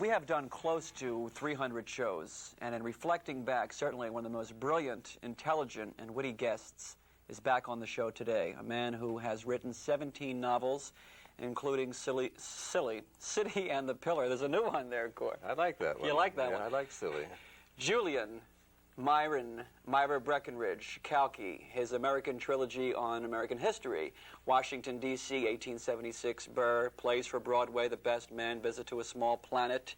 We have done close to 300 shows, and in reflecting back, certainly one of the most brilliant, intelligent, and witty guests is back on the show today. A man who has written 17 novels, including Silly, City and the Pillar. There's a new one there, Gore. I like that one. You like that one? I like Silly. Julian, Myra Breckinridge, Kalki, his American trilogy on American history, Washington, D.C., 1876, Burr, Plays for Broadway, The Best Man, Visit to a Small Planet.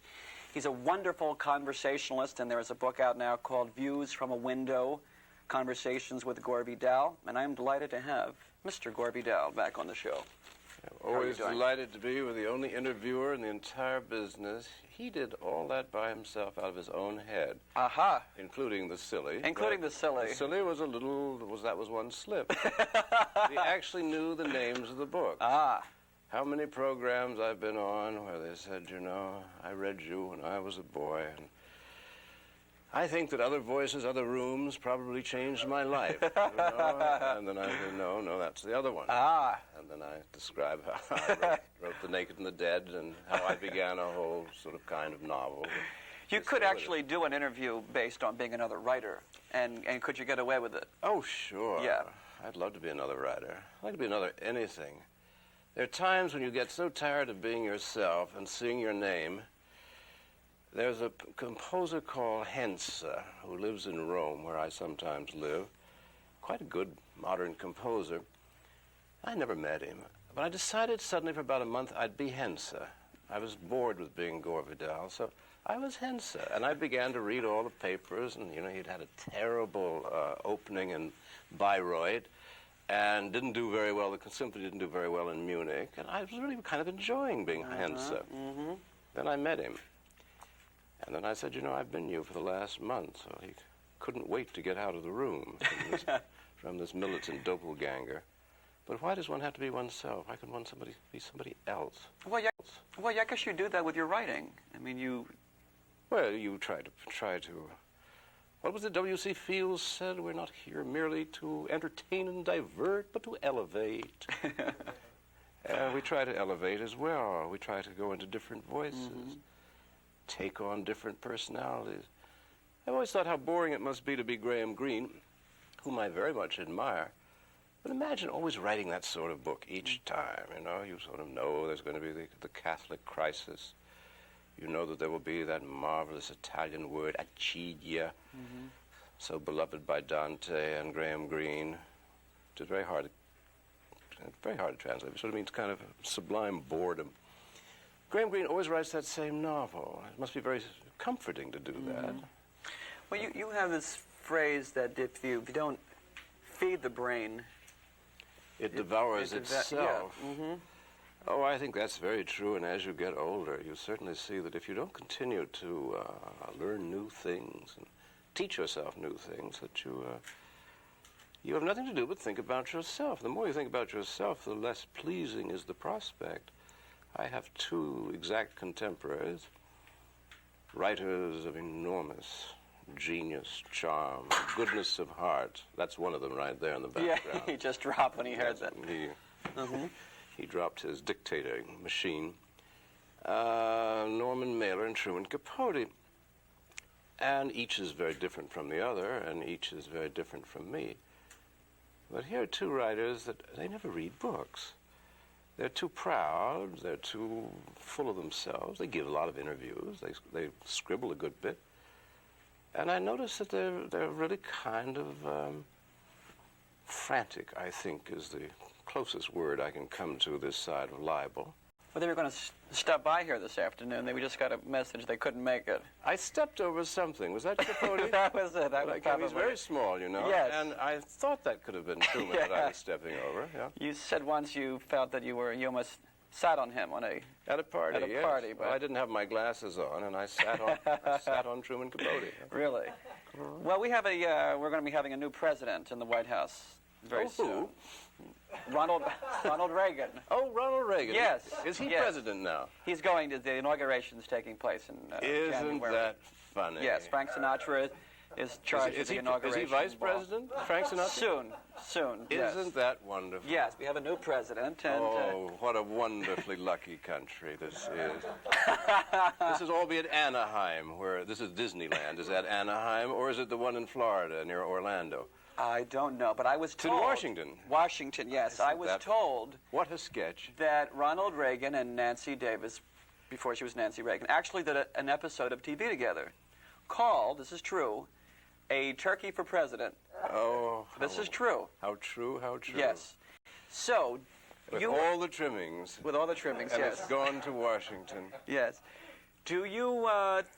He's a wonderful conversationalist, and there is a book out now called Views from a Window, Conversations with Gore Vidal, and I'm delighted to have Mr. Gore Vidal back on the show. I'm always delighted to be with the only interviewer in the entire business. He did all that by himself out of his own head. Aha. Including the Silly. Including the Silly. The Silly was that was one slip. He actually knew the names of the books. Ah. How many programs I've been on where they said, you know, I read you when I was a boy, and I think that other voices, other rooms probably changed my life. You know? And then I said, no, that's the other one. Ah. And then I describe how I wrote The Naked and the Dead and how I began a whole sort of kind of novel. You could actually do an interview based on being another writer, and could you get away with it? Oh, sure. Yeah. I'd love to be another writer. I'd like to be another anything. There are times when you get so tired of being yourself and seeing your name. There's a composer called Hense who lives in Rome, where I sometimes live. Quite a good modern composer. I never met him, but I decided suddenly for about a month I'd be Hense. I was bored with being Gore Vidal, so I was Hense, and I began to read all the papers, and you know, he'd had a terrible opening in Bayreuth, and didn't do very well. The symphony didn't do very well in Munich, and I was really kind of enjoying being Hense. Mm-hmm. Then I met him. And then I said, you know, I've been you for the last month, so he couldn't wait to get out of the room from this militant doppelganger. But why does one have to be oneself? Why can one be somebody else? Well, I guess you do that with your writing. I mean, you... Well, you try to... What was it W.C. Fields said? We're not here merely to entertain and divert, but to elevate. We try to elevate as well. We try to go into different voices. Mm-hmm. Take on different personalities. I've always thought how boring it must be to be Graham Greene, whom I very much admire. But imagine always writing that sort of book each time, you know. You sort of know there's going to be the Catholic crisis. You know that there will be that marvelous Italian word, accidia, so beloved by Dante and Graham Greene. It's very hard to translate. It sort of means kind of sublime boredom. Graham Greene always writes that same novel. It must be very comforting to do that. Well, you have this phrase that if you don't feed the brain... It devours itself. Yeah. Mm-hmm. Oh, I think that's very true, and as you get older, you certainly see that if you don't continue to learn new things and teach yourself new things, that you have nothing to do but think about yourself. The more you think about yourself, the less pleasing is the prospect. I have two exact contemporaries, writers of enormous genius, charm, goodness of heart. That's one of them right there in the background. Yeah, he just dropped when he heard that. He dropped his dictating machine. Norman Mailer and Truman Capote. And each is very different from the other, and each is very different from me. But here are two writers that they never read books. They're too proud, they're too full of themselves. They give a lot of interviews, they scribble a good bit. And I notice that they're really kind of frantic, I think, is the closest word I can come to this side of libel. Well, they were going to stop by here this afternoon. We just got a message they couldn't make it. I stepped over something. Was that Capote? That was it. He's very small, you know. Yes. And I thought that could have been Truman that I was stepping over. Yeah. You said once you felt that you almost sat on him at a party. At a party, but well, I didn't have my glasses on, and I sat on Truman Capote. Really? Well, we're going to be having a new president in the White House very soon. Who? Ronald Reagan. Oh, Ronald Reagan. Yes. Is he president now? He's going to. The inauguration's taking place in Isn't January. that funny? Yes. Frank Sinatra is charged with the inauguration. Is he vice president, Frank Sinatra? Soon. Yes. Isn't that wonderful? Yes, we have a new president. And, oh, what a wonderfully lucky country this is. This is all be at Anaheim, where this is Disneyland. Is that Anaheim, or is it the one in Florida near Orlando? I don't know, but I was told... It's in Washington. Washington, yes. I was told... What a sketch. ...that Ronald Reagan and Nancy Davis, before she was Nancy Reagan, actually did an episode of TV together called, this is true, A Turkey for President. Oh. This is true. How true, how true. Yes. So, with all the trimmings. With all the trimmings, and yes. It's gone to Washington. Yes. Do you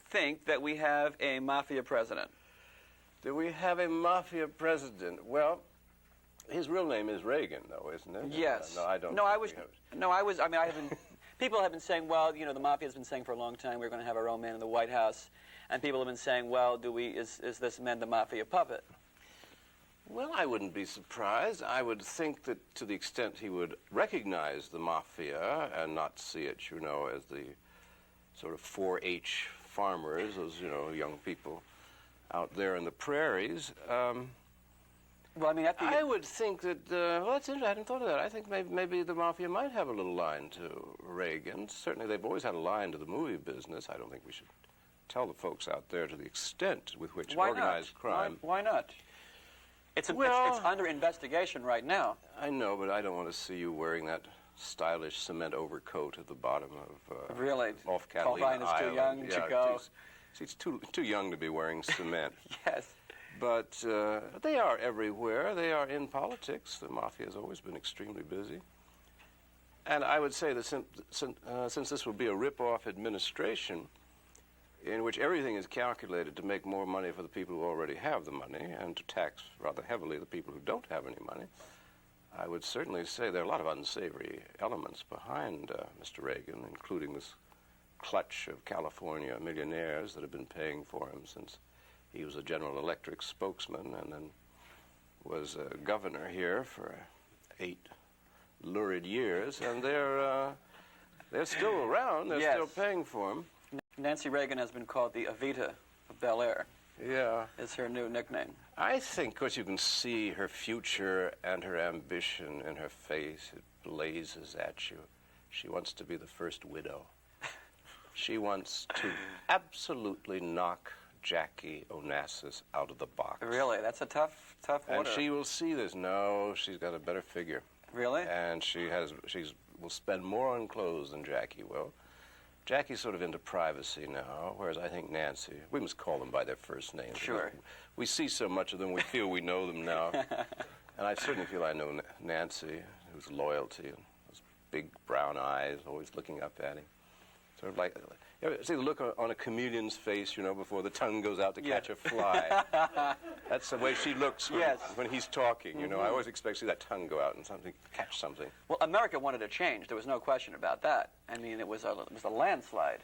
think that we have a mafia president? Do we have a mafia president? Well, his real name is Reagan, though, isn't it? Yes. No, I don't. No, I haven't. People have been saying, well, you know, the mafia has been saying for a long time we're going to have our own man in the White House, and people have been saying, well, is this man the mafia puppet? Well, I wouldn't be surprised. I would think that to the extent he would recognize the mafia and not see it, you know, as the sort of 4-H farmers, those, you know, young people out there in the prairies. Well, I mean, I would think that, well, that's interesting. I hadn't thought of that. I think maybe the mafia might have a little line to Reagan. Certainly, they've always had a line to the movie business. I don't think we should tell the folks out there to the extent with which organized crime. Why not? It's under investigation right now. I know, but I don't want to see you wearing that stylish cement overcoat at the bottom of really? Off Catalina Island. Is too young to go. He's too young to be wearing cement. Yes. But they are everywhere. They are in politics. The mafia has always been extremely busy. And I would say that since this will be a rip-off administration in which everything is calculated to make more money for the people who already have the money and to tax rather heavily the people who don't have any money, I would certainly say there are a lot of unsavory elements behind Mr. Reagan, including this clutch of California millionaires that have been paying for him since he was a General Electric spokesman and then was a governor here for 8 lurid years, and they're still around. They're still paying for him. Nancy Reagan has been called the Evita of Bel Air. Yeah. Is her new nickname. I think, of course, you can see her future and her ambition in her face. It blazes at you. She wants to be the first widow. She wants to absolutely knock Jackie Onassis out of the box. Really? That's a tough order. And she will see this. No, she's got a better figure. Really? And she will spend more on clothes than Jackie will. Jackie's sort of into privacy now, whereas I think Nancy, we must call them by their first names. Sure. We see so much of them, we feel we know them now. And I certainly feel I know Nancy, whose loyalty and those big brown eyes always looking up at him. Sort of like, you see the look on a comedian's face, you know, before the tongue goes out to catch a fly. That's the way she looks when he's talking, you know. I always expect to see that tongue go out and catch something. Well, America wanted a change. There was no question about that. I mean, it was a landslide.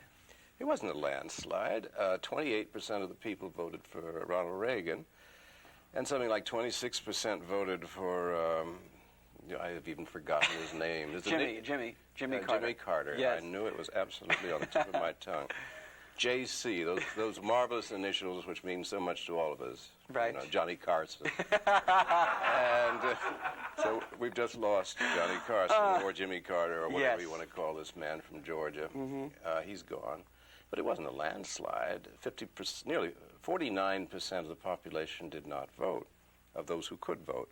It wasn't a landslide. 28% of the people voted for Ronald Reagan, and something like 26% voted for, I have even forgotten his name. Jimmy Carter. Jimmy Carter. Yes. I knew it was absolutely on the tip of my tongue. JC, those marvelous initials which mean so much to all of us. Right. You know, Johnny Carson. And so we've just lost Johnny Carson, or Jimmy Carter, or whatever you want to call this man from Georgia. He's gone. But it wasn't a landslide. 50%, nearly 49% of the population did not vote, of those who could vote.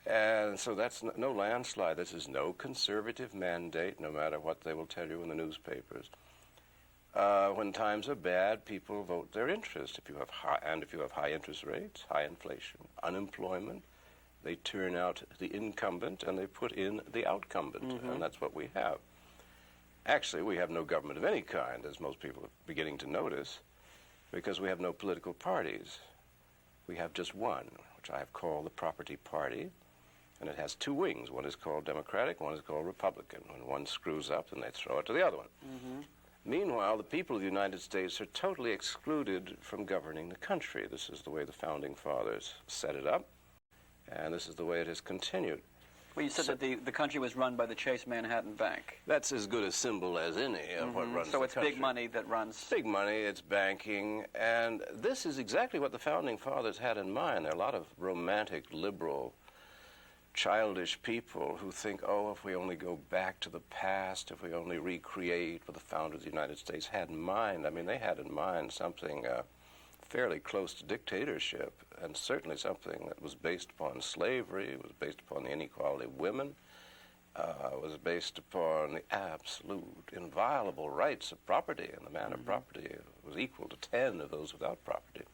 And so that's no landslide. This is no conservative mandate, no matter what they will tell you in the newspapers. When times are bad, people vote their interest. If you have high interest rates, high inflation, unemployment, they turn out the incumbent and they put in the outcumbent, and that's what we have. Actually, we have no government of any kind, as most people are beginning to notice, because we have no political parties. We have just one, which I have called the Property Party. And it has 2 wings. One is called Democratic, one is called Republican. When one screws up, then they throw it to the other one. Meanwhile, the people of the United States are totally excluded from governing the country. This is the way the Founding Fathers set it up, and this is the way it has continued. Well, you said that the country was run by the Chase Manhattan Bank. That's as good a symbol as any of what runs So the it's country. big money that runs. Big money, it's banking, and this is exactly what the Founding Fathers had in mind. There are a lot of romantic, liberal, childish people who think, oh, if we only go back to the past, if we only recreate what the founders of the United States had in mind. I mean, they had in mind something fairly close to dictatorship, and certainly something that was based upon slavery, was based upon the inequality of women, was based upon the absolute, inviolable rights of property, and the man of property was equal to 10 of those without property.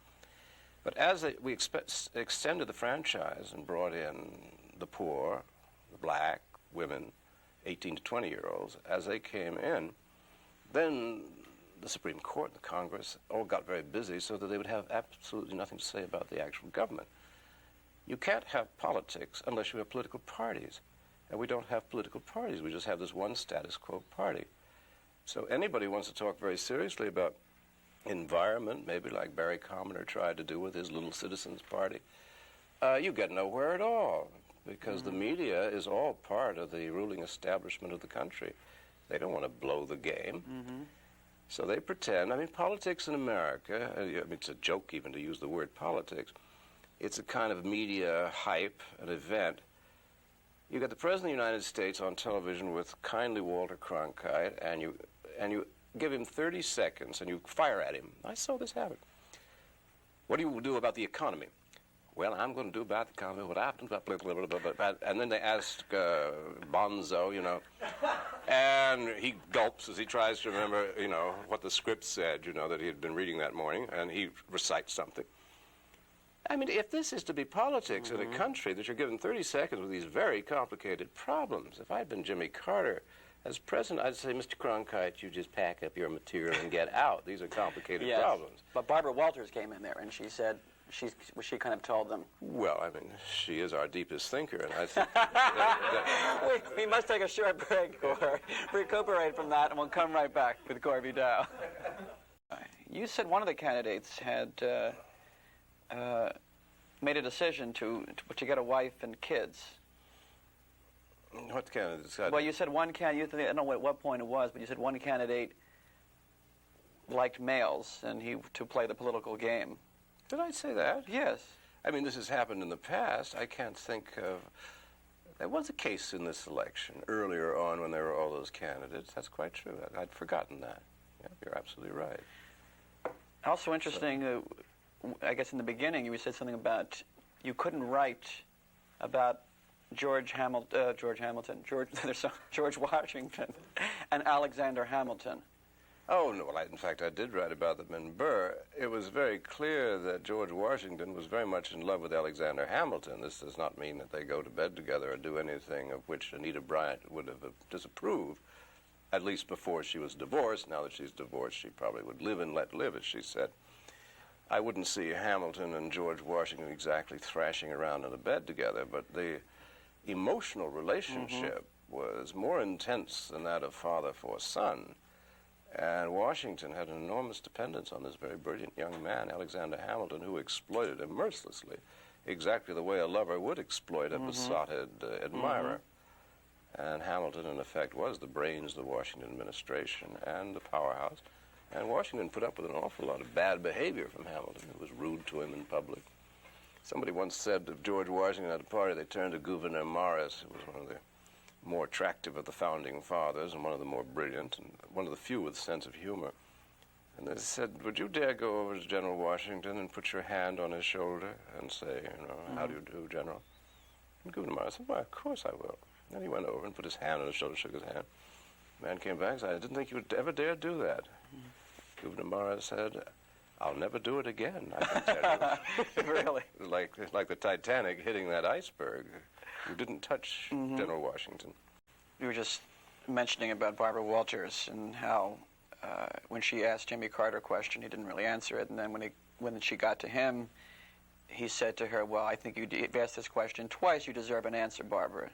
But as we extended the franchise and brought in the poor, the black, women, 18 to 20-year-olds, as they came in, then the Supreme Court and the Congress all got very busy so that they would have absolutely nothing to say about the actual government. You can't have politics unless you have political parties. And we don't have political parties. We just have this one status quo party. So anybody who wants to talk very seriously about environment, maybe like Barry Commoner tried to do with his Little Citizens Party, you get nowhere at all, because the media is all part of the ruling establishment of the country. They don't want to blow the game. So they pretend. I mean, politics in America, I mean, it's a joke even to use the word politics. It's a kind of media hype, an event. You get the President of the United States on television with kindly Walter Cronkite, and you give him 30 seconds, and you fire at him. I saw this happen. What do you do about the economy? Well, I'm going to do about the economy what happens, and then they ask Bonzo, you know, and he gulps as he tries to remember, you know, what the script said, you know, that he had been reading that morning, and he recites something. I mean, if this is to be politics in a country that you're given 30 seconds with these very complicated problems, if I'd been Jimmy Carter as president, I'd say, Mr. Cronkite, you just pack up your material and get out. These are complicated problems. But Barbara Walters came in there, and she said, she kind of told them. Well, I mean, she is our deepest thinker, and I think... we must take a short break or recuperate from that, and we'll come right back with Gore Vidal. You said one of the candidates had made a decision to get a wife and kids. What candidate decided? Well, you said one candidate, I don't know at what point it was, but you said one candidate liked males and to play the political game. Did I say that? Yes. I mean, this has happened in the past. I can't think of... There was a case in this election earlier on when there were all those candidates. That's quite true. I'd forgotten that. Yeah, you're absolutely right. Also interesting, I guess in the beginning you said something about you couldn't write about George Washington and Alexander Hamilton. Oh, no, well, in fact, I did write about them in Burr. It was very clear that George Washington was very much in love with Alexander Hamilton. This does not mean that they go to bed together or do anything of which Anita Bryant would have disapproved, at least before she was divorced. Now that she's divorced, she probably would live and let live, as she said. I wouldn't see Hamilton and George Washington exactly thrashing around in a bed together, but the emotional relationship was more intense than that of father for son. And Washington had an enormous dependence on this very brilliant young man, Alexander Hamilton, who exploited him mercilessly, exactly the way a lover would exploit a besotted admirer. And Hamilton, in effect, was the brains of the Washington administration and the powerhouse. And Washington put up with an awful lot of bad behavior from Hamilton, who was rude to him in public. Somebody once said of George Washington at a party, they turned to Gouverneur Morris, who was one of the more attractive of the founding fathers and one of the more brilliant and one of the few with a sense of humor. And they said, would you dare go over to General Washington and put your hand on his shoulder and say, you know, how do you do, General? And Gouverneur Morris said, why, of course I will. And then he went over and put his hand on his shoulder, shook his hand. The man came back and said, I didn't think you would ever dare do that. Gouverneur Morris said, I'll never do it again, I can tell you. Really? Like the Titanic hitting that iceberg. You didn't touch General Washington. You were just mentioning about Barbara Walters and how when she asked Jimmy Carter a question, he didn't really answer it. And then when she got to him, he said to her, well, I think you've asked this question twice. You deserve an answer, Barbara.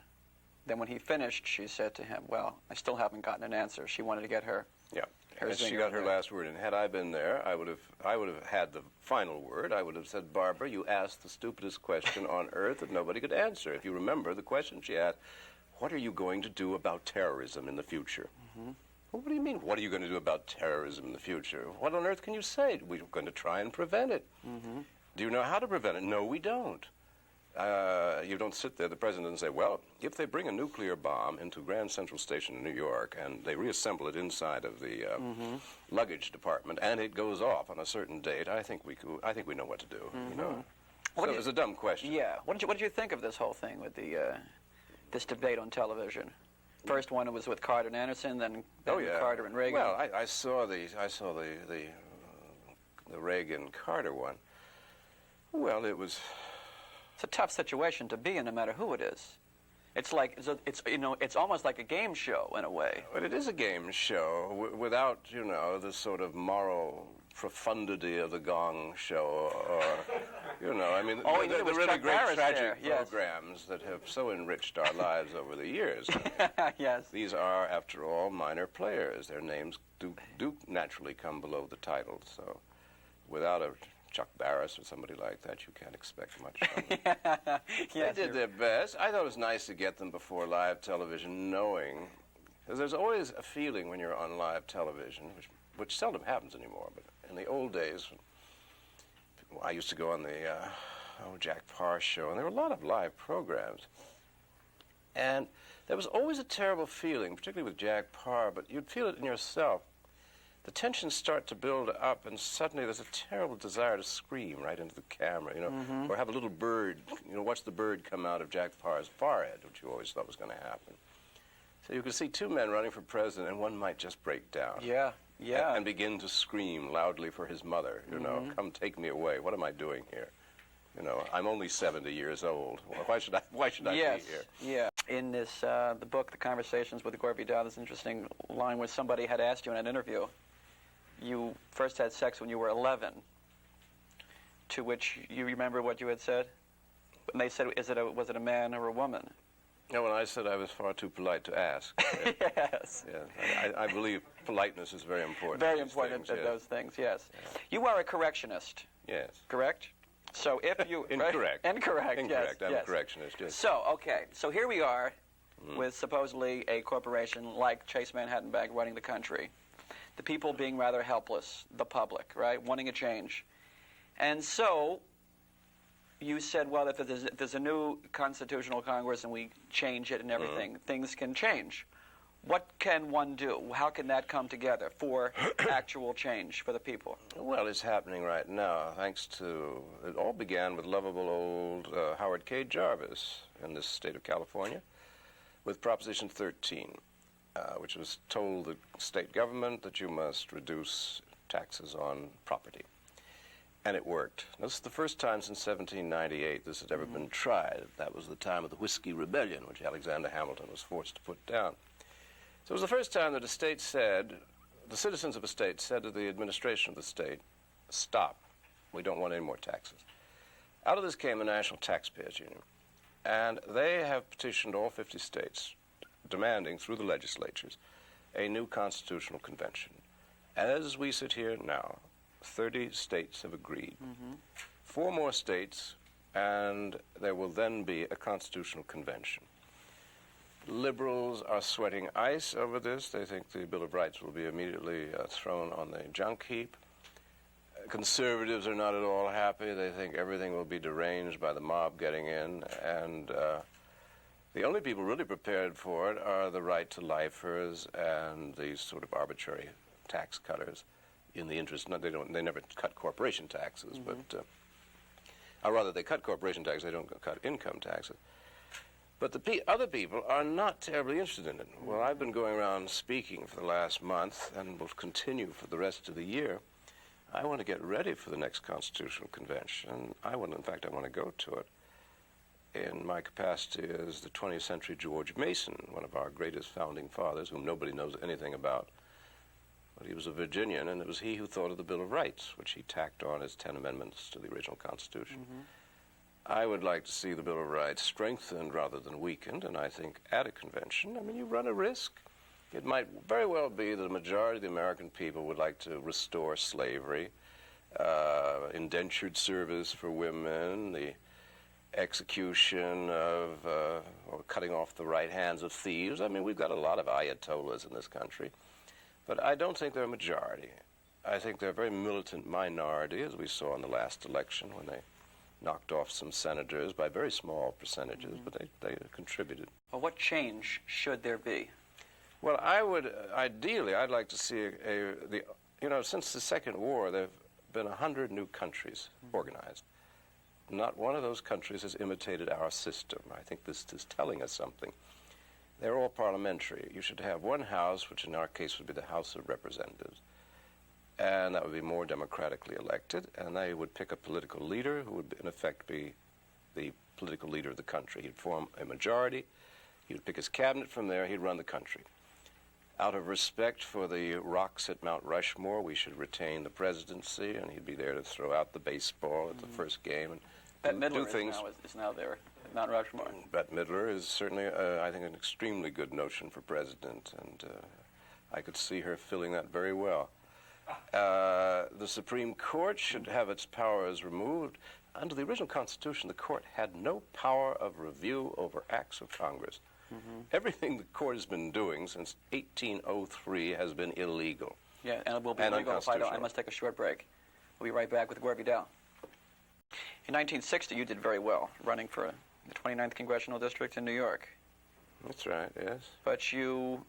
Then when he finished, she said to him, well, I still haven't gotten an answer. She wanted to get her Yeah. her And she zinger got her there. last word. And had I been there, I would have had the final word. I would have said, Barbara, you asked the stupidest question on earth that nobody could answer. If you remember the question she asked, what are you going to do about terrorism in the future? Mm-hmm. Well, what do you mean, what are you going to do about terrorism in the future? What on earth can you say? We're going to try and prevent it. Mm-hmm. Do you know how to prevent it? No, we don't. You don't sit there, the president, and say, well, if they bring a nuclear bomb into Grand Central Station in New York and they reassemble it inside of the luggage department and it goes off on a certain date, I think we know what to do. You know, so it was a dumb question. Yeah. What did you think of this whole thing with the this debate on television? First one was with Carter and Anderson, then Carter and Reagan. Well, I saw the Reagan-Carter one. Well, it's a tough situation to be in, no matter who it is. It's like it's almost like a game show in a way. But it is a game show without the sort of moral profundity of the Gong Show, or I mean, the really Chuck great Barris tragic there, yes. programs that have so enriched our lives over the years. Yes. These are, after all, minor players. Their names do naturally come below the title. So, without a Chuck Barris or somebody like that, you can't expect much from them. Yes, they did their best. I thought it was nice to get them before live television, knowing, because there's always a feeling when you're on live television, which seldom happens anymore, but in the old days, I used to go on the Jack Parr show, and there were a lot of live programs. And there was always a terrible feeling, particularly with Jack Parr, but you'd feel it in yourself. The tensions start to build up, and suddenly there's a terrible desire to scream right into the camera, or have a little bird, watch the bird come out of Jack Parr's forehead, which you always thought was going to happen. So you could see two men running for president, and one might just break down. Yeah. And begin to scream loudly for his mother, come take me away. What am I doing here? I'm only 70 years old. Well, why should I be here? Yeah. In this, the book, The Conversations with Gore Vidal, there's an interesting line where somebody had asked you in an interview, you first had sex when you were 11, to which you remember what you had said? And they said, was it a man or a woman? No, and I said I was far too polite to ask. Yes. Yes. I believe politeness is very important. Very important at those things, yes. Yeah. You are a correctionist. Yes. Correct? So if you... Incorrect. Right? Incorrect, Incorrect. Yes, I'm a correctionist, yes. So, okay. So here we are with supposedly a corporation like Chase Manhattan Bank running the country. The people being rather helpless, the public, right, wanting a change. And so you said, well, if there's a new constitutional Congress and we change it and everything, things can change. What can one do? How can that come together for actual change for the people? Well, it's happening right now, thanks to... It all began with lovable old Howard K. Jarvis in this state of California with Proposition 13. Which was told the state government that you must reduce taxes on property. And it worked. This is the first time since 1798 this had ever been tried. That was the time of the Whiskey Rebellion, which Alexander Hamilton was forced to put down. So it was the first time that the citizens of a state said to the administration of the state, stop, we don't want any more taxes. Out of this came the National Taxpayers Union. And they have petitioned all 50 states demanding through the legislatures a new constitutional convention. As we sit here now, 30 states have agreed. 4 more states, and there will then be a constitutional convention. Liberals are sweating ice over this. They think the Bill of Rights will be immediately thrown on the junk heap. Conservatives are not at all happy. They think everything will be deranged by the mob getting in, and the only people really prepared for it are the right-to-lifers and these sort of arbitrary tax cutters in the interest. They never cut corporation taxes, but or rather they cut corporation taxes, they don't cut income taxes. But the other people are not terribly interested in it. Well, I've been going around speaking for the last month and will continue for the rest of the year. I want to get ready for the next Constitutional Convention. I want to go to it in my capacity as the 20th century George Mason, one of our greatest founding fathers, whom nobody knows anything about. But he was a Virginian, and it was he who thought of the Bill of Rights, which he tacked on as 10 amendments to the original Constitution. I would like to see the Bill of Rights strengthened rather than weakened, and I think at a convention, you run a risk. It might very well be that a majority of the American people would like to restore slavery, indentured service for women, the execution of, or cutting off the right hands of thieves. I mean, we've got a lot of ayatollahs in this country, but I don't think they're a majority. I think they're a very militant minority, as we saw in the last election when they knocked off some senators by very small percentages, but they contributed. Well, what change should there be? Well, ideally, I'd like to see since the Second War, there have been 100 new countries organized. Not one of those countries has imitated our system. I think this is telling us something. They're all parliamentary. You should have one house, which in our case would be the House of Representatives, and that would be more democratically elected, and they would pick a political leader who would, in effect, be the political leader of the country. He'd form a majority. He would pick his cabinet from there. He'd run the country. Out of respect for the rocks at Mount Rushmore, we should retain the presidency, and he'd be there to throw out the baseball at the first game and do things. Is now there at Mount Rushmore. Bette Midler is certainly, I think, an extremely good notion for president, and I could see her filling that very well. The Supreme Court should have its powers removed. Under the original Constitution, the court had no power of review over acts of Congress. Everything the court has been doing since 1803 has been illegal. Yeah, and it will be illegal if I must take a short break. We'll be right back with Gore Vidal. In 1960, you did very well, running for the 29th Congressional District in New York. That's right, yes. But you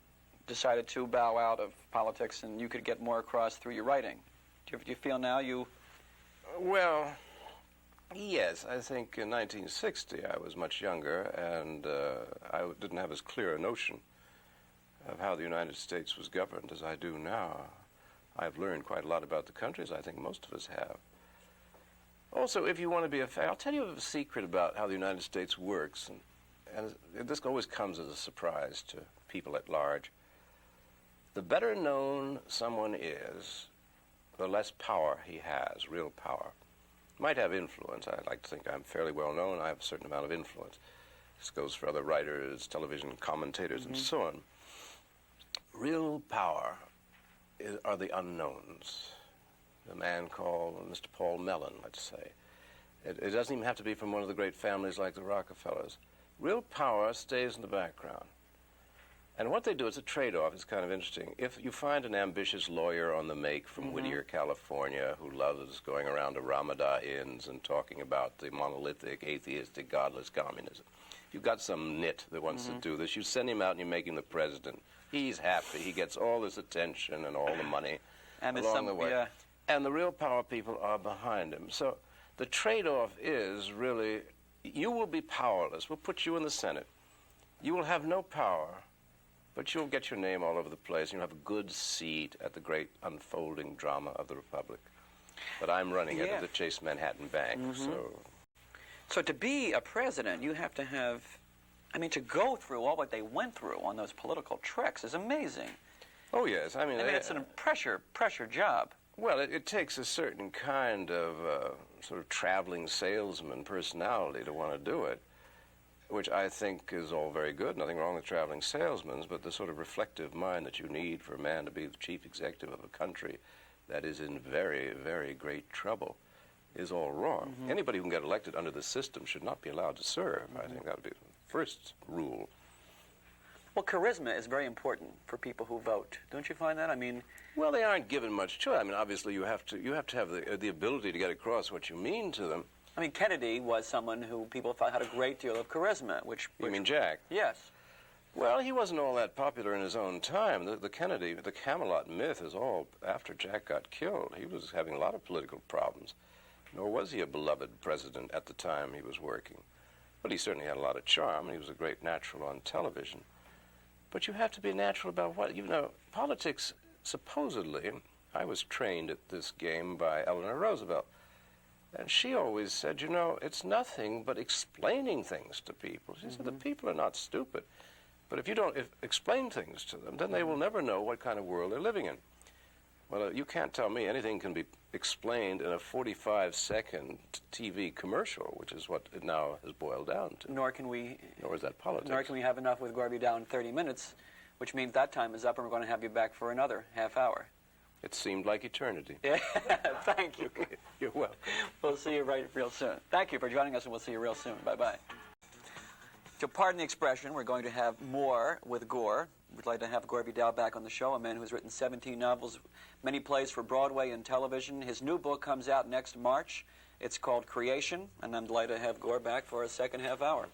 decided to bow out of politics, and you could get more across through your writing. Do you feel now you... Well, yes, I think in 1960 I was much younger, and I didn't have as clear a notion of how the United States was governed as I do now. I've learned quite a lot about the country, as I think most of us have. Also, if you want to be a fan, I'll tell you a secret about how the United States works, and this always comes as a surprise to people at large. The better known someone is, the less power he has, real power. Might have influence. I like to think I'm fairly well known. I have a certain amount of influence. This goes for other writers, television commentators, and so on. Real power are the unknowns. A man called Mr. Paul Mellon, let's say. It doesn't even have to be from one of the great families like the Rockefellers. Real power stays in the background. And what they do is a trade-off. It's kind of interesting. If you find an ambitious lawyer on the make from Whittier, California, who loves going around to Ramada Inns and talking about the monolithic, atheistic, godless communism, if you've got some nit that wants to do this, you send him out and you make him the president. He's happy. He gets all this attention and all the money along the way. Yeah. And the real power people are behind him. So the trade-off is really, you will be powerless. We'll put you in the Senate. You will have no power. But you'll get your name all over the place, and you'll have a good seat at the great unfolding drama of the Republic. But I'm running it at the Chase Manhattan Bank, So to be a president, you have to have, to go through all what they went through on those political treks is amazing. Oh, yes. It's a pressure job. Well, it takes a certain kind of sort of traveling salesman personality to want to do it, which I think is all very good. Nothing wrong with traveling salesmen, but the sort of reflective mind that you need for a man to be the chief executive of a country that is in very, very great trouble is all wrong. Anybody who can get elected under the system should not be allowed to serve. I think that would be the first rule. Well, charisma is very important for people who vote. Don't you find that? Well, they aren't given much choice. Obviously, you have to have the ability to get across what you mean to them. Kennedy was someone who people thought had a great deal of charisma, which... You mean Jack? Yes. Well, he wasn't all that popular in his own time. The Camelot myth is all after Jack got killed. He was having a lot of political problems, nor was he a beloved president at the time he was working. But he certainly had a lot of charm, and he was a great natural on television. But you have to be natural about what... politics, supposedly, I was trained at this game by Eleanor Roosevelt. And she always said, it's nothing but explaining things to people. She said, the people are not stupid. But if you don't explain things to them, then they will never know what kind of world they're living in. Well, you can't tell me anything can be explained in a 45-second TV commercial, which is what it now has boiled down to. Nor is that politics. Nor can we have enough with Gore Vidal in 30 minutes which means that time is up and we're going to have you back for another half hour. It seemed like eternity. Yeah, thank you. You're welcome. We'll see you real soon. Thank you for joining us, and we'll see you real soon. Bye-bye. To pardon the expression, we're going to have more with Gore. We'd like to have Gore Vidal back on the show, a man who's written 17 novels, many plays for Broadway and television. His new book comes out next March. It's called Creation, and I'm delighted to have Gore back for a second half hour.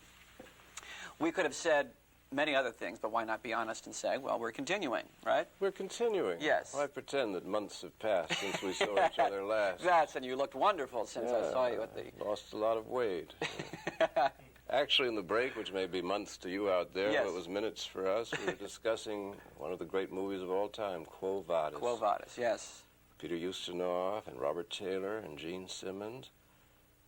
We could have said many other things, but why not be honest and say, well, we're continuing, right? We're continuing. Yes. Why pretend that months have passed since we saw each other last? And you looked wonderful since I saw you at the... Lost a lot of weight. Actually, in the break, which may be months to you out there, Yes. but it was minutes for us, we were discussing one of the great movies of all time, Quo Vadis. Quo Vadis, yes. Peter Ustinov and Robert Taylor and Gene Simmons.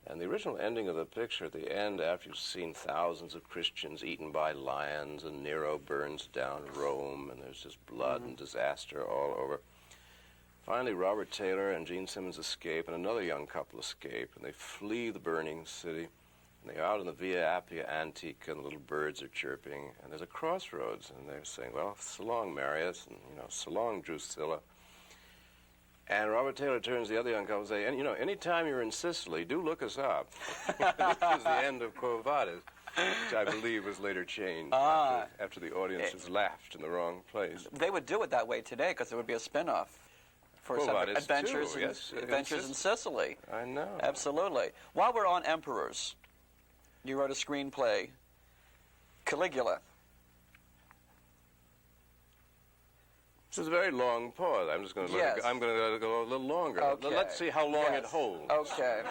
And the original ending of the picture, at the end, after you've seen thousands of Christians eaten by lions and Nero burns down Rome and there's just blood and disaster all over. Finally, Robert Taylor and Gene Simmons escape, and another young couple escape, and they flee the burning city. And they're out in the Via Appia Antica, and the little birds are chirping, and there's a crossroads, and they're saying, well, so long, Marius, and, so long, Drusilla. And Robert Taylor turns to the other young couple and says, anytime you're in Sicily, do look us up. This is the end of Quo Vadis, which I believe was later changed after the audiences laughed in the wrong place. They would do it that way today because there would be a spin-off for Quo some Vadis adventures, too, yes, adventures in Sicily. I know. Absolutely. While we're on emperors, you wrote a screenplay, Caligula. This is a very long pause. I'm just going to Yes. I'm going to let it go a little longer. Okay. Let's see how long Yes. it holds. Okay.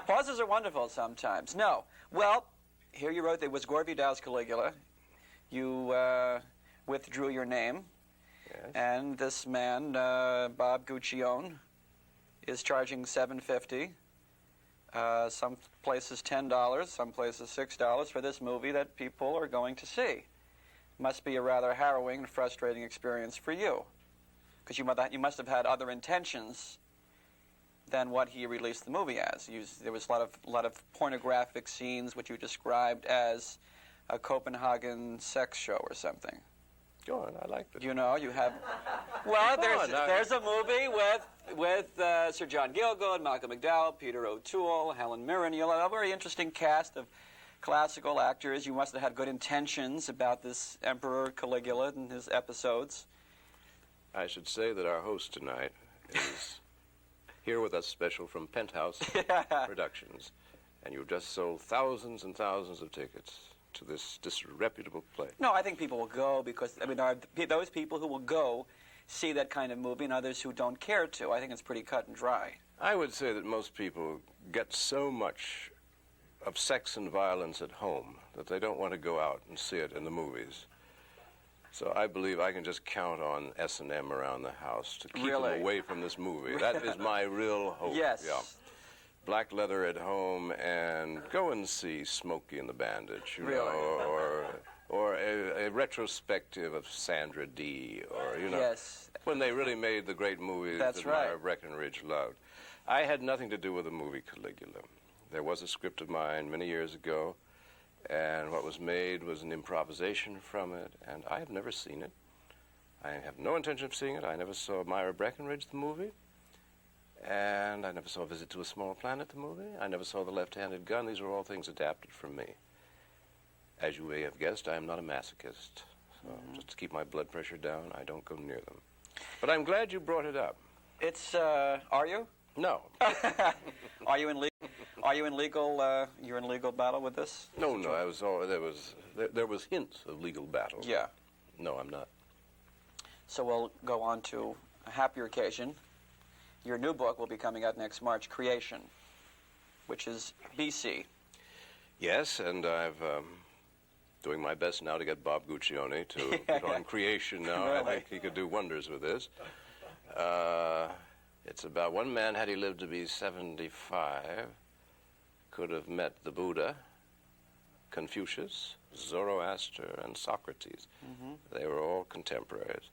Pauses are wonderful sometimes. No. Well, here you wrote that it was Gore Vidal's Caligula. You withdrew your name. Yes. And this man, Bob Guccione, is charging $7.50. Some places $10, some places $6 for this movie that people are going to see. Must be a rather harrowing and frustrating experience for you, because you must have had other intentions than what he released the movie as. There was a lot of pornographic scenes, which you described as a Copenhagen sex show or something. Go on, I like it. You have. Well, there's a movie with Sir John Gielgud, Malcolm McDowell, Peter O'Toole, Helen Mirren. You have a very interesting cast of classical actors. You must have had good intentions about this Emperor Caligula and his episodes. I should say that our host tonight is here with us special from Penthouse Productions, and you've just sold thousands and thousands of tickets to this disreputable play. No, I think people will go because, there are those people who will go see that kind of movie and others who don't care to. I think it's pretty cut and dry. I would say that most people get so much of sex and violence at home that they don't want to go out and see it in the movies. So I believe I can just count on S&M around the house to keep them away from this movie. That is my real hope. Yes. Yeah. Black leather at home, and go and see Smokey and the Bandits, or a retrospective of Sandra Dee, or Yes. when they really made the great movies that Myra Breckinridge loved. I had nothing to do with the movie Caligula. There was a script of mine many years ago, and what was made was an improvisation from it, and I have never seen it. I have no intention of seeing it. I never saw Myra Breckinridge, the movie, and I never saw Visit to a Small Planet, the movie. I never saw The Left-Handed Gun. These are all things adapted from me. As you may have guessed, I am not a masochist. So just to keep my blood pressure down, I don't go near them. But I'm glad you brought it up. It's, are you? No. Are you in legal? You're in legal battle with this? No. There was hints of legal battle. Yeah. No, I'm not. So we'll go on to a happier occasion. Your new book will be coming out next March, Creation, which is BC. Yes, and I've doing my best now to get Bob Guccione to put on Creation now. Really? I think he could do wonders with this. It's about one man, had he lived to be 75, could have met the Buddha, Confucius, Zoroaster, and Socrates. They were all contemporaries.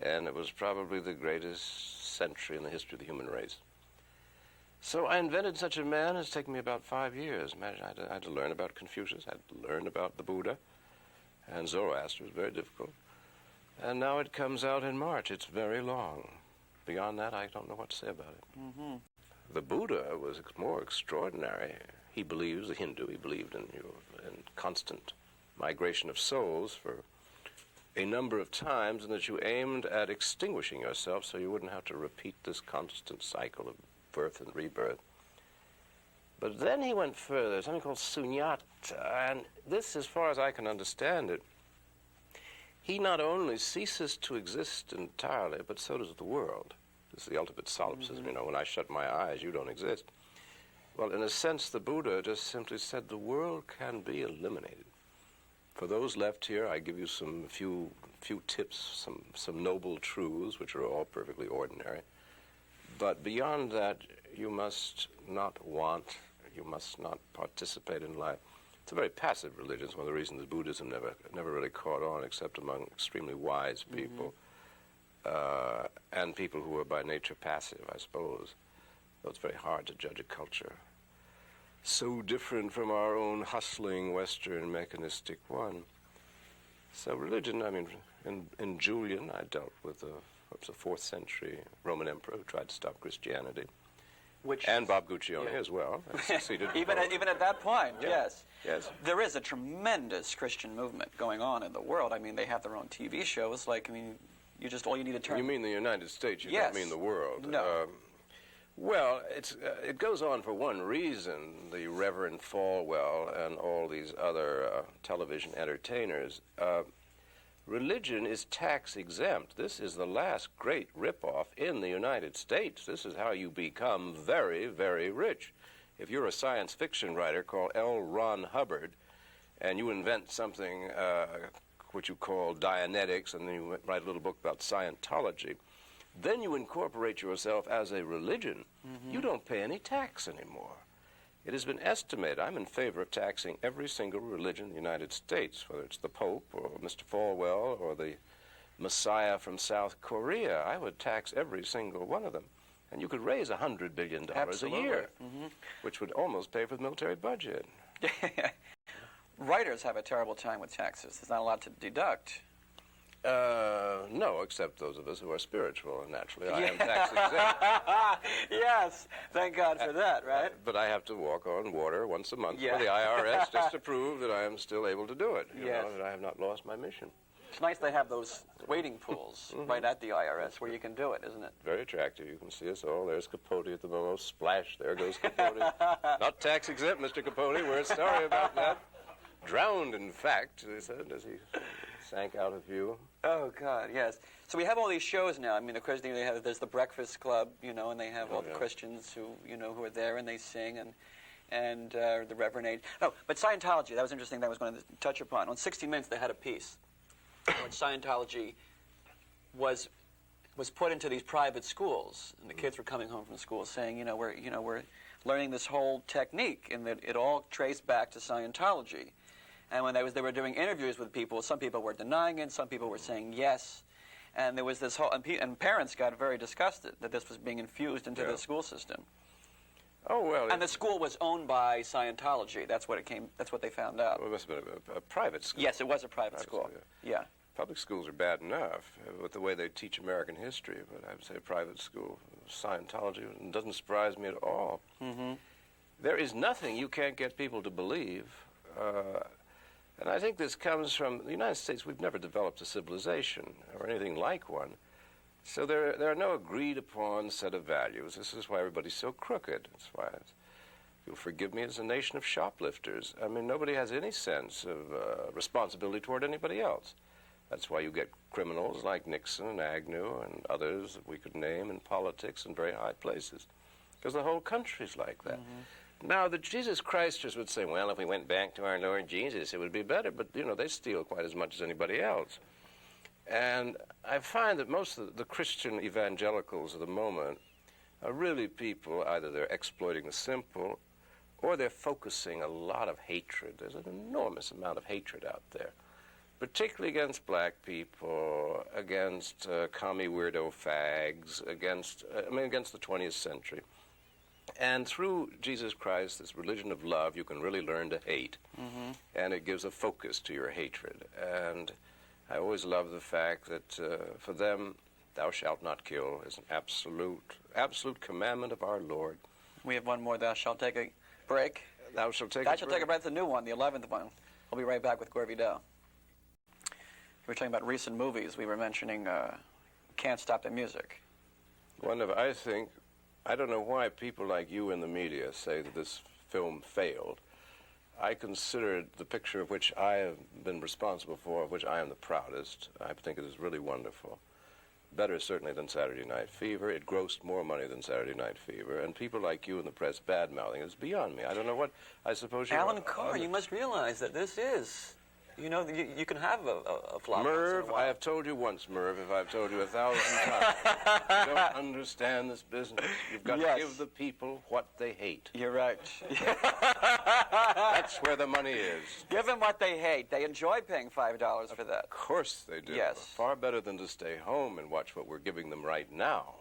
And it was probably the greatest century in the history of the human race. So I invented such a man. It's taken me about 5 years. Imagine, I had to learn about Confucius. I had to learn about the Buddha. And Zoroaster was very difficult. And now it comes out in March. It's very long. Beyond that, I don't know what to say about it. Mm-hmm. The Buddha was more extraordinary. He believes, the Hindu, he believed in constant migration of souls for a number of times, and that you aimed at extinguishing yourself so you wouldn't have to repeat this constant cycle of birth and rebirth. But then he went further, something called sunyata, and this, as far as I can understand it, he not only ceases to exist entirely, but so does the world. This is the ultimate solipsism. Mm-hmm. You know, when I shut my eyes, you don't exist. Well, in a sense, the Buddha just simply said the world can be eliminated. For those left here, I give you some few tips, some noble truths, which are all perfectly ordinary. But beyond that, you must not want, you must not participate in life. It's a very passive religion. It's one of the reasons that Buddhism never really caught on, except among extremely wise people, and people who are by nature passive, I suppose. So it's very hard to judge a culture so different from our own hustling Western mechanistic one. So religion, I mean, in Julian, I dealt with a 4th century Roman emperor who tried to stop Christianity. And Bob Guccione as well. Succeeded even at that point, yeah. Yes. Yes. There is a tremendous Christian movement going on in the world. I mean, they have their own TV shows. Like, I mean, all you need to turn. You mean the United States? You Yes. don't mean the world? No. Well, it goes on for one reason. The Reverend Falwell and all these other television entertainers. Religion is tax exempt. This is the last great ripoff in the United States. This is how you become very, very rich. If you're a science fiction writer called L. Ron Hubbard, and you invent something which you call Dianetics, and then you write a little book about Scientology, then you incorporate yourself as a religion. You don't pay any tax anymore. It has been estimated, I'm in favor of taxing every single religion in the United States, whether it's the Pope or Mr. Falwell or the Messiah from South Korea. I would tax every single one of them. And you could raise $100 billion a year, which would almost pay for the military budget. Writers have a terrible time with taxes. There's not a lot to deduct. No, except those of us who are spiritual, and naturally I am tax exempt. Yes, thank God for that, right? But I have to walk on water once a month for the IRS just to prove that I am still able to do it, you know, that I have not lost my mission. It's nice they have those waiting pools right at the IRS where you can do it, isn't it? Very attractive. You can see us all. There's Capote at the moment. Splash, there goes Capote. Not tax exempt, Mr. Capote. We're sorry about that. Drowned, in fact, they said, as he sank out of view. Oh, God, yes. So we have all these shows now. I mean, of course, there's the Breakfast Club, you know, and they have all the Christians who are there and they sing, and the Reverend Age. Oh, but Scientology, that was interesting that I was going to touch upon. On 60 Minutes, they had a piece when Scientology was put into these private schools, and the kids were coming home from school saying, we're learning this whole technique, and that it all traced back to Scientology. And when they were doing interviews with people, some people were denying it, some people were saying yes, and there was this whole, and parents got very disgusted that this was being infused into the school system. Oh, well. And the school was owned by Scientology. That's what they found out. Well, it must have been a private school. Yes, it was a private school. Yeah. Public schools are bad enough with the way they teach American history, but I would say private school, Scientology, doesn't surprise me at all. There is nothing you can't get people to believe. And I think this comes from the United States. We've never developed a civilization or anything like one. So there are no agreed-upon set of values. This is why everybody's so crooked. That's why, you'll forgive me, it's a nation of shoplifters. I mean, nobody has any sense of responsibility toward anybody else. That's why you get criminals like Nixon and Agnew and others that we could name in politics in very high places, because the whole country's like that. Now, the Jesus Christers would say, well, if we went back to our Lord Jesus, it would be better. But, they steal quite as much as anybody else. And I find that most of the Christian evangelicals of the moment are really people, either they're exploiting the simple or they're focusing a lot of hatred. There's an enormous amount of hatred out there, particularly against black people, against commie weirdo fags, against the 20th century. And through Jesus Christ, this religion of love, you can really learn to hate. And it gives a focus to your hatred. And I always love the fact that for them, thou shalt not kill is an absolute commandment of our Lord. We have one more. Thou shalt take a break. Thou shalt take Thou a shalt break. take a break. That's the new one, the 11th one. We'll be right back with Gore Vidal. We were talking about recent movies. We were mentioning Can't Stop the Music. I don't know why people like you in the media say that this film failed. I consider it the picture of which I have been responsible for, of which I am the proudest. I think it is really wonderful. Better certainly than Saturday Night Fever. It grossed more money than Saturday Night Fever. And people like you in the press bad-mouthing is beyond me. I don't know what, I suppose you... Alan Carr, you must realize that this is... You know, you can have a flop. Merv, I have told you once, Merv, if I've told you 1,000 times. You don't understand this business. You've got to give the people what they hate. You're right. That's where the money is. Give them what they hate. They enjoy paying $5 for that. Of course they do. Yes. Far better than to stay home and watch what we're giving them right now.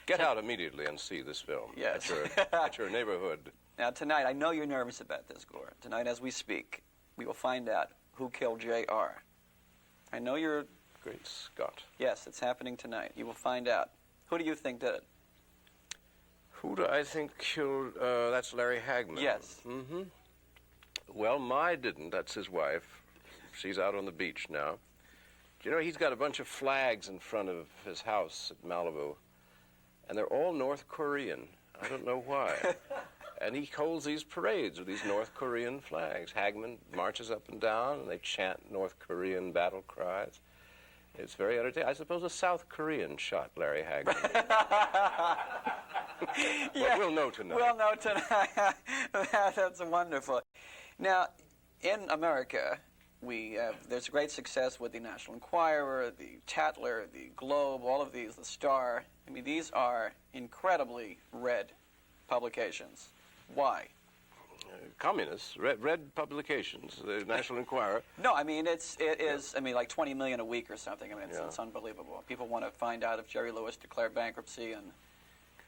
Get out immediately and see this film at your neighborhood. Now, tonight, I know you're nervous about this, Gore. Tonight, as we speak, we will find out who killed J.R. I know you're... Great Scott. Yes, it's happening tonight. You will find out. Who do you think did it? Who do I think killed... that's Larry Hagman. Yes. Mm-hmm. Well, Mai didn't. That's his wife. She's out on the beach now. Do you know, he's got a bunch of flags in front of his house at Malibu, and they're all North Korean. I don't know why. And he holds these parades with these North Korean flags. Hagman marches up and down, and they chant North Korean battle cries. It's very entertaining. I suppose a South Korean shot Larry Hagman. But we'll know tonight. We'll know tonight. That's wonderful. Now, in America, there's great success with the National Enquirer, the Tatler, the Globe, all of these, the Star. I mean, these are incredibly read publications. Why? Communists, read publications, the National Enquirer. No, I mean, it is, I mean, like 20 million a week or something. I mean, it's unbelievable. People want to find out if Jerry Lewis declared bankruptcy and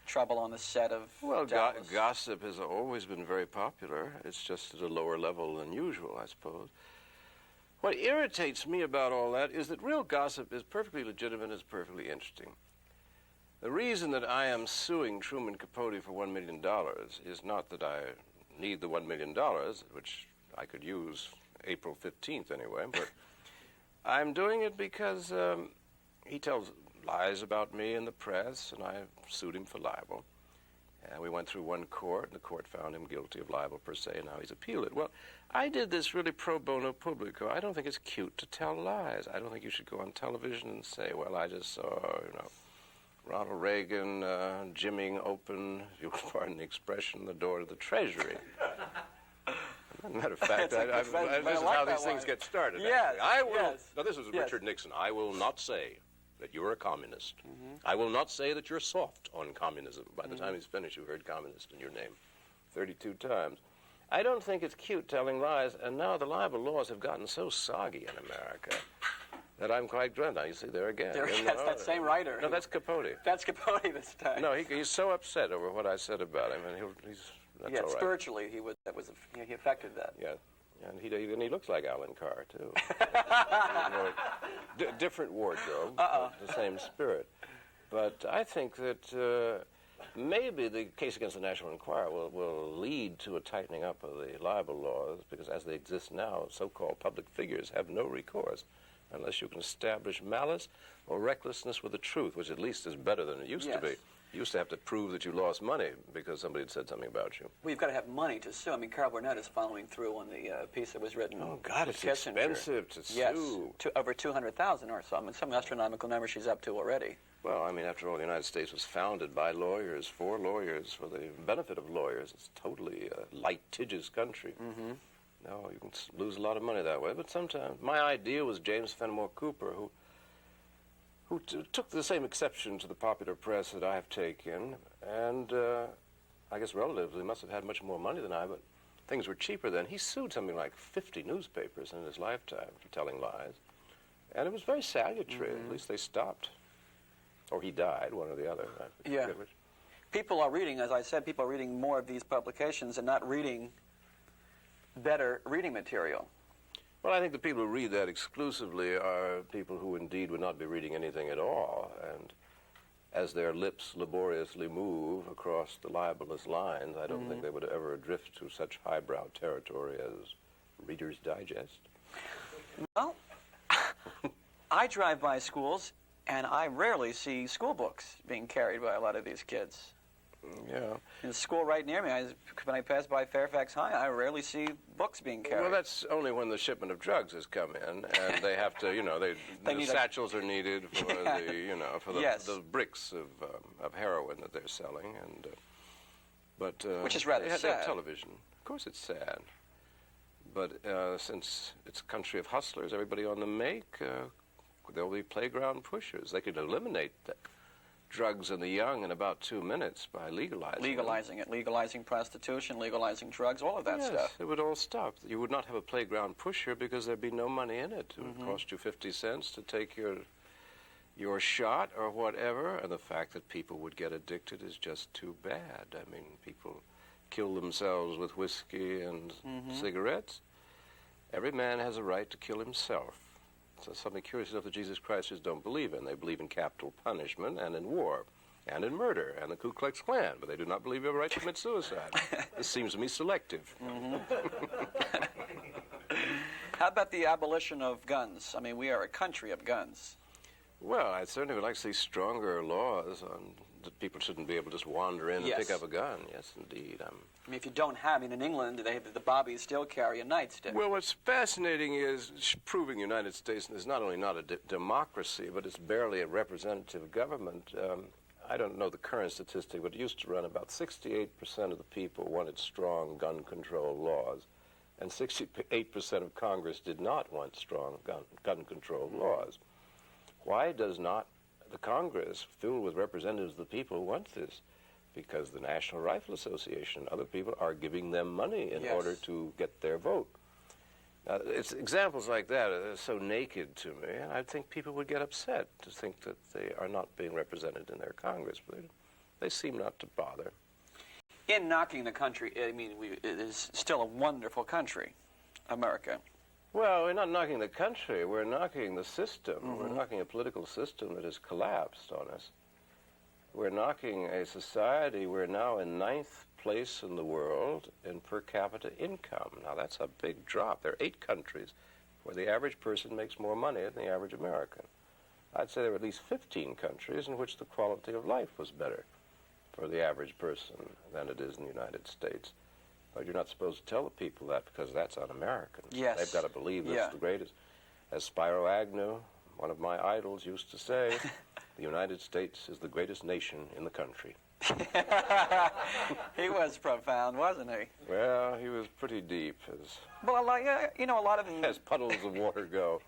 trouble on the set of Dallas. Gossip has always been very popular. It's just at a lower level than usual, I suppose. What irritates me about all that is that real gossip is perfectly legitimate and is perfectly interesting. The reason that I am suing Truman Capote for $1 million is not that I need the $1 million, which I could use April 15th anyway, but I'm doing it because he tells lies about me in the press, and I sued him for libel. And we went through one court, and the court found him guilty of libel per se, and now he's appealed it. Well, I did this really pro bono publico. I don't think it's cute to tell lies. I don't think you should go on television and say, well, I just saw, Ronald Reagan jimming open, if you'll pardon the expression, the door to the Treasury. As a matter of fact, this is how these things get started. Yes. I will. Now, this is Richard Nixon. I will not say that you're a communist. I will not say that you're soft on communism. By the time he's finished, you heard communist in your name 32 times. I don't think it's cute telling lies, and now the libel laws have gotten so soggy in America that I'm quite glad. Now, you see, there again. That's that same writer. No, that's Capote. That's Capote this time. No, he's so upset over what I said about him, and that's all right. Spiritually, he affected that. Yeah, and he looks like Alan Carr, too. Different wardrobe, but the same spirit. But I think that maybe the case against the National Enquirer will lead to a tightening up of the libel laws, because as they exist now, so-called public figures have no recourse unless you can establish malice or recklessness with the truth, which at least is better than it used to be. You used to have to prove that you lost money because somebody had said something about you. Well, you've got to have money to sue. I mean, Carl Burnett is following through on the piece that was written. Oh, God, it's Kissinger. expensive to sue. Yes, over 200,000 or so. I mean, some astronomical number she's up to already. Well, I mean, after all, the United States was founded by lawyers, for lawyers, for the benefit of lawyers. It's totally a litigious country. No, you can lose a lot of money that way. But sometimes, my idea was James Fenimore Cooper, who took the same exception to the popular press that I have taken, and I guess relatively must have had much more money than I, but things were cheaper then. He sued something like 50 newspapers in his lifetime for telling lies, and it was very salutary. At least they stopped. Or he died, one or the other. I forget which. People are reading, as I said, people are reading more of these publications and not reading better reading material. Well, I think the people who read that exclusively are people who indeed would not be reading anything at all, and as their lips laboriously move across the libelous lines, I don't think they would ever drift to such highbrow territory as Reader's Digest. Well, I drive by schools, and I rarely see school books being carried by a lot of these kids. Yeah. In the school right near me, when I pass by Fairfax High, I rarely see books being carried. Well, that's only when the shipment of drugs has come in, and they have to, you know, the satchels are needed for the, you know, for the, yes. the bricks of heroin that they're selling, and which is rather they have sad. television. Of course, it's sad, but since it's a country of hustlers, everybody on the make, there'll be playground pushers. They could eliminate the drugs and the young in about 2 minutes by legalizing it, legalizing prostitution, legalizing drugs, all of that yes, stuff. It would all stop. You would not have a playground pusher because there'd be no money in it. It would cost you 50 cents to take your shot or whatever, and the fact that people would get addicted is just too bad. I mean, people kill themselves with whiskey and cigarettes. Every man has a right to kill himself. So something curious enough that Jesus Christians don't believe in. They believe in capital punishment and in war and in murder and the Ku Klux Klan, but they do not believe you have a right to commit suicide. This seems to me selective. How about the abolition of guns? I mean, we are a country of guns. Well, I certainly would like to see stronger laws on that people shouldn't be able to just wander in and pick up a gun. Yes, indeed. I mean, if you don't have, I mean, in England, the bobbies still carry a nightstick. Well, what's fascinating is proving the United States is not only not a democracy, but it's barely a representative government. I don't know the current statistic, but it used to run about 68% of the people wanted strong gun control laws, and 68% of Congress did not want strong gun control laws. Why does not the Congress, filled with representatives of the people, want this? Because the National Rifle Association and other people are giving them money in order to get their vote. Now, it's examples like that are so naked to me, and I think people would get upset to think that they are not being represented in their Congress, but they seem not to bother. In knocking the country, I mean, it is still a wonderful country, America. Well, we're not knocking the country, we're knocking the system. We're knocking a political system that has collapsed on us. We're knocking a society. We're now in 9th place in the world in per capita income. Now, that's a big drop. There are 8 countries where the average person makes more money than the average American. I'd say there are at least 15 countries in which the quality of life was better for the average person than it is in the United States. But you're not supposed to tell the people that because that's un-American. Yes. They've got to believe it's the greatest. As Spiro Agnew, one of my idols, used to say, the United States is the greatest nation in the country. He was profound, wasn't he? Well, he was pretty deep, Well, you know, a lot of them... as puddles of water go.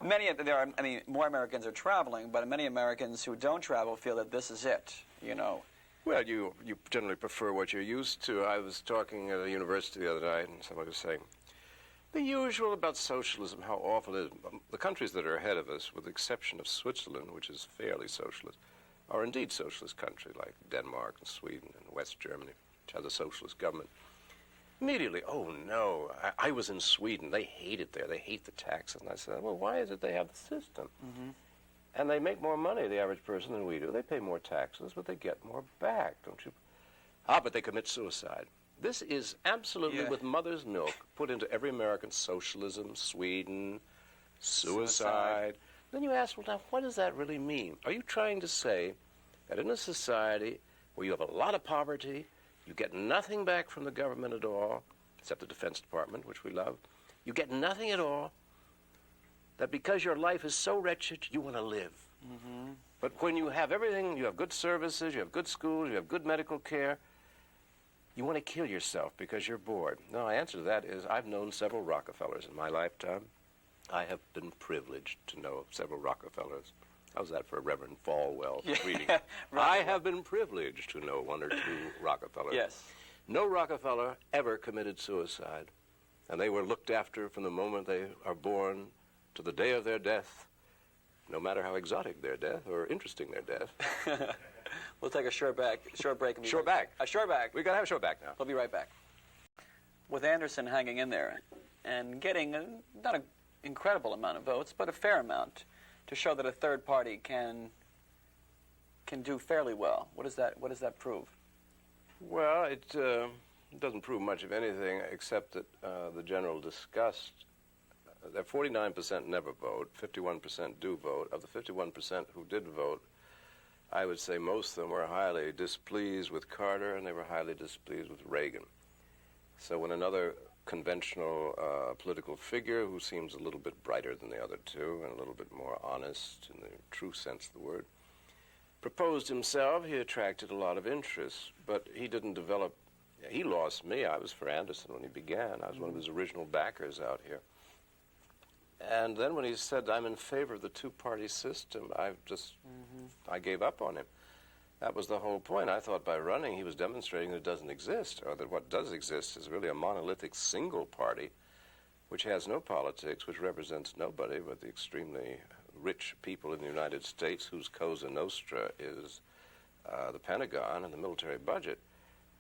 More Americans are traveling, but many Americans who don't travel feel that this is it, you know. Well, you generally prefer what you're used to. I was talking at a university the other night, and somebody was saying, the usual about socialism, how awful it is. The countries that are ahead of us, with the exception of Switzerland, which is fairly socialist, are indeed socialist countries, like Denmark and Sweden and West Germany, which has a socialist government. Immediately, oh no, I was in Sweden. They hate it there. They hate the taxes. And I said, well, why is it they have the system? And they make more money, the average person, than we do. They pay more taxes, but they get more back, don't you? But they commit suicide. This is absolutely, with mother's milk, put into every American: socialism, Sweden, suicide. Then you ask, well, now, what does that really mean? Are you trying to say that in a society where you have a lot of poverty, you get nothing back from the government at all, except the Defense Department, which we love, you get nothing at all, that because your life is so wretched, you want to live? But when you have everything, you have good services, you have good schools, you have good medical care, you want to kill yourself because you're bored. No, my answer to that is I've known several Rockefellers in my lifetime. I have been privileged to know several Rockefellers. How's that for Reverend Falwell reading? I have been privileged to know 1 or 2 Rockefellers. Yes. No Rockefeller ever committed suicide, and they were looked after from the moment they are born to the day of their death, no matter how exotic their death or interesting their death. We'll take a short break. A short back. We got to have a short back now. We'll be right back. With Anderson hanging in there, and getting not an incredible amount of votes, but a fair amount to show that a third party can do fairly well. What does that prove? Well, it doesn't prove much of anything except that the general disgust. That 49% never vote, 51% do vote. Of the 51% who did vote, I would say most of them were highly displeased with Carter, and they were highly displeased with Reagan. So when another conventional political figure who seems a little bit brighter than the other two and a little bit more honest in the true sense of the word proposed himself, he attracted a lot of interest, but he didn't develop. He lost me. I was for Anderson when he began. I was one of his original backers out here. And then when he said, I'm in favor of the two-party system, I gave up on him. That was the whole point. I thought by running he was demonstrating that it doesn't exist, or that what does exist is really a monolithic single party which has no politics, which represents nobody but the extremely rich people in the United States whose Cosa Nostra is the Pentagon and the military budget.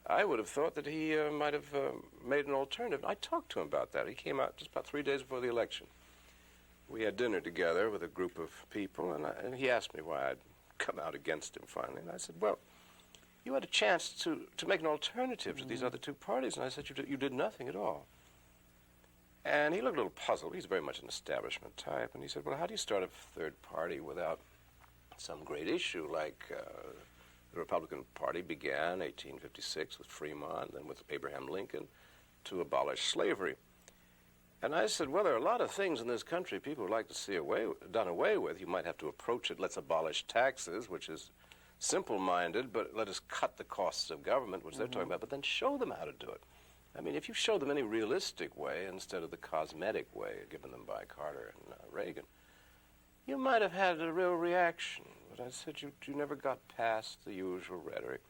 I would have thought that he might have made an alternative. I talked to him about that. He came out just about 3 days before the election. We had dinner together with a group of people, and he asked me why I'd come out against him finally. And I said, well, you had a chance to make an alternative to these other two parties. And I said, you did nothing at all. And he looked a little puzzled. He's very much an establishment type. And he said, well, how do you start a third party without some great issue like the Republican Party began 1856 with Fremont, then with Abraham Lincoln, to abolish slavery? And I said, well, there are a lot of things in this country people would like to see done away with. You might have to approach it, let's abolish taxes, which is simple-minded, but let us cut the costs of government, which they're talking about, but then show them how to do it. I mean, if you show them any realistic way instead of the cosmetic way given them by Carter and Reagan, you might have had a real reaction. But I said, you never got past the usual rhetoric.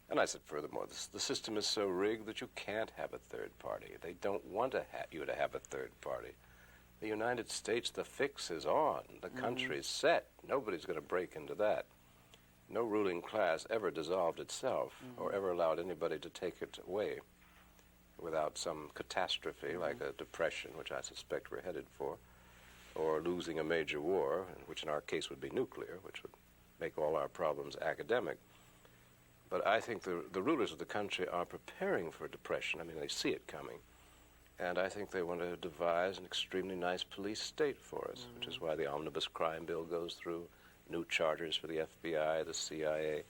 And I said, furthermore, the system is so rigged that you can't have a third party. They don't want you to have a third party. The United States, the fix is on. The country's set. Nobody's going to break into that. No ruling class ever dissolved itself or ever allowed anybody to take it away without some catastrophe like a depression, which I suspect we're headed for, or losing a major war, which in our case would be nuclear, which would make all our problems academic. But I think the rulers of the country are preparing for a depression. I mean, they see it coming. And I think they want to devise an extremely nice police state for us, which is why the omnibus crime bill goes through, new charters for the FBI, the CIA.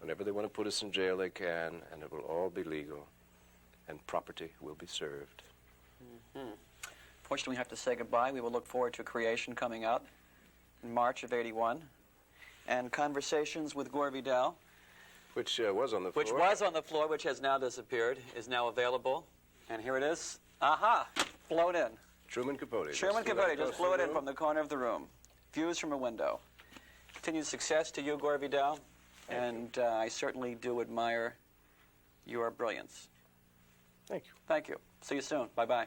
Whenever they want to put us in jail, they can, and it will all be legal, and property will be served. Fortunately, we have to say goodbye. We will look forward to Creation coming out in March of '81, and Conversations with Gore Vidal, Which was on the floor. which was on the floor, which has now disappeared, is now available. And here it is. Aha! Blown in. Truman Capote. Truman Capote just blew it in from the corner of the room. Views from a window. Continued success to you, Gore Vidal. And I certainly do admire your brilliance. Thank you. Thank you. See you soon. Bye-bye.